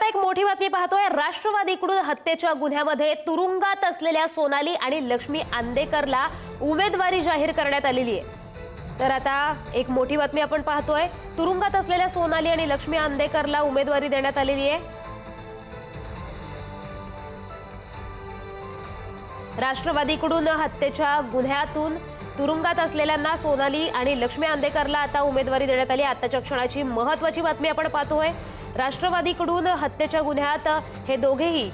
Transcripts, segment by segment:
एक मोठी बातमी पाहतोय। राष्ट्रवादीकडून हत्येच्या गुन्ह्यामध्ये तुरुंगात असलेल्या सोनाली आणि लक्ष्मी आंदेकरला उमेदवारी जाहीर करण्यात आलेली आहे। तर आता एक मोठी बातमी आपण पाहतोय। तुरुंगात असलेल्या सोनाली आणि लक्ष्मी आंदेकरला उमेदवारी देण्यात आलेली आहे। राष्ट्रवादीकडून हत्येच्या गुन्ह्यातून तुरुंगात असलेल्यांना सोनाली आणि लक्ष्मी आंदेकरला आता उमेदवारी देण्यात आली। आताच्या क्षणाची महत्त्वाची बातमी आपण पाहतोय। राष्ट्रवादीकडून हत्येच्या गुन्ह्यात हे दोघेही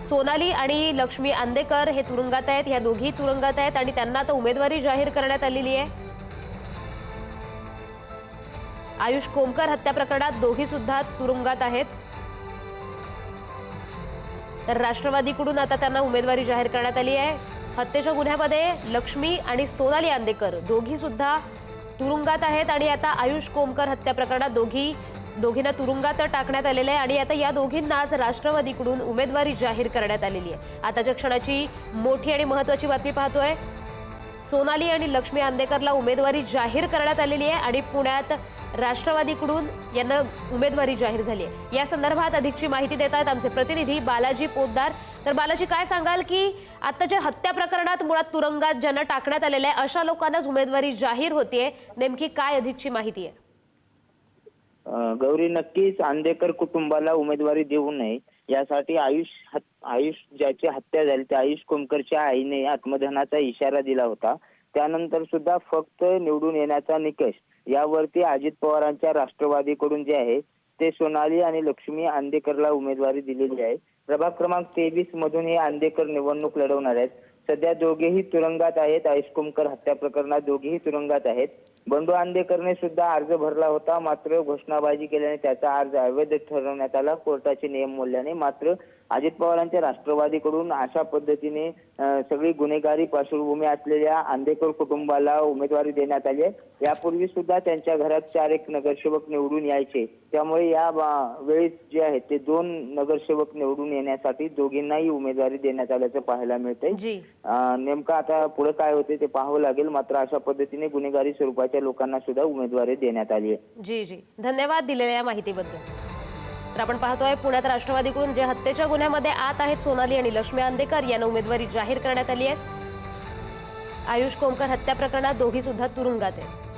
सोनाली आणि लक्ष्मी आंदेकर हे तुरुंगात आहेत। या दोघी तुरुंगात आहेत आणि त्यांना आता उमेदवारी जाहीर करण्यात आलेली आहे। आयुष कोमकर हत्या प्रकरणात दोघी सुद्धा तुरुंगात आहेत। तर राष्ट्रवादीकडून आता त्यांना उमेदवारी जाहीर करण्यात आली आहे। हत्येच्या गुन्ह्यामध्ये लक्ष्मी आणि सोनाली आंदेकर दोघी सुद्धा तुरुंगात आहेत आणि आता आयुष कोमकर हत्या प्रकरणात दोघींना तुरुंगात टाकण्यात आलेले आहे आणि आता या दोघींनाच राष्ट्रवादीकडून उमेदवारी जाहीर करण्यात आलेली आहे। आताच्या क्षणाची मोठी आणि महत्त्वाची बातमी पाहतोय। सोनाली आणि लक्ष्मी आंदेकरला उमेदवारी जाहीर करण्यात आलेली आहे आणि पुण्यात राष्ट्रवादीकडून यांना उमेदवारी जाहीर झाली आहे। या संदर्भात अधिकची माहिती देत आहेत आमचे प्रतिनिधी बालाजी पोद्दार। तर बालाजी, काय सांगाल की आताच्या हत्या प्रकरणात मुळात तुरुंगात ज्यांना टाकण्यात आलेले आहे अशा लोकांनाच उमेदवारी जाहीर होतीये, नेमकी काय अधिकची माहिती आहे? गौरी, नक्कीच आंदेकर कुटुंबाला उमेदवारी देऊ नये यासाठी आयुष ज्याची हत्या झाली त्या आयुष कोमकरच्या आईने आत्मदहनाचा इशारा दिला होता। त्यानंतर सुद्धा फक्त निवडून येण्याचा निकष यावरती अजित पवारांच्या राष्ट्रवादीकडून जे आहे ते सोनाली आणि लक्ष्मी आंदेकरला उमेदवारी दिलेली आहे। प्रभाग क्रमांक 23 मधून हे आंदेकर निवडणूक लढवणार आहेत। सध्या दोघेही तुरुंगात आहेत। आयुष कोमकर हत्या प्रकरणात दोघेही तुरुंगात आहेत। बंडू आंदेकरने सुद्धा अर्ज भरला होता, मात्र घोषणाबाजी केल्याने त्याचा अर्ज अवैध ठरवण्यात आला कोर्टाचे नियम मोडल्याने। मात्र अजित पवारांच्या राष्ट्रवादीकडून अशा पद्धतीने सगळी गुन्हेगारी पार्श्वभूमी असलेल्या आंदेकर कुटुंबाला उमेदवारी देण्यात आली आहे। यापूर्वी सुद्धा त्यांच्या घरात 4 एक नगरसेवक निवडून यायचे, त्यामुळे या वेळेस जे आहे ते 2 नगरसेवक निवडून येण्यासाठी दोघींनाही उमेदवारी देण्यात आल्याचं पाहायला मिळतंय। नेमकं आता पुढे काय होते ते पाहावं लागेल, मात्र अशा पद्धतीने गुन्हेगारी स्वरूपाच्या लोकांना सुद्धा उमेदवारी देण्यात आली आहे। जी, धन्यवाद दिलेल्या माहितीबद्दल। तर आपण पाहतोय पुण्यात राष्ट्रवादीकडून जे हत्येच्या गुन्ह्यामध्ये आत आहेत सोनाली आणि लक्ष्मी आंदेकर यांना उमेदवारी जाहीर करण्यात आली आहे। आयुष कोमकर हत्या प्रकरणात दोघी सुद्धा तुरुंगात आहेत।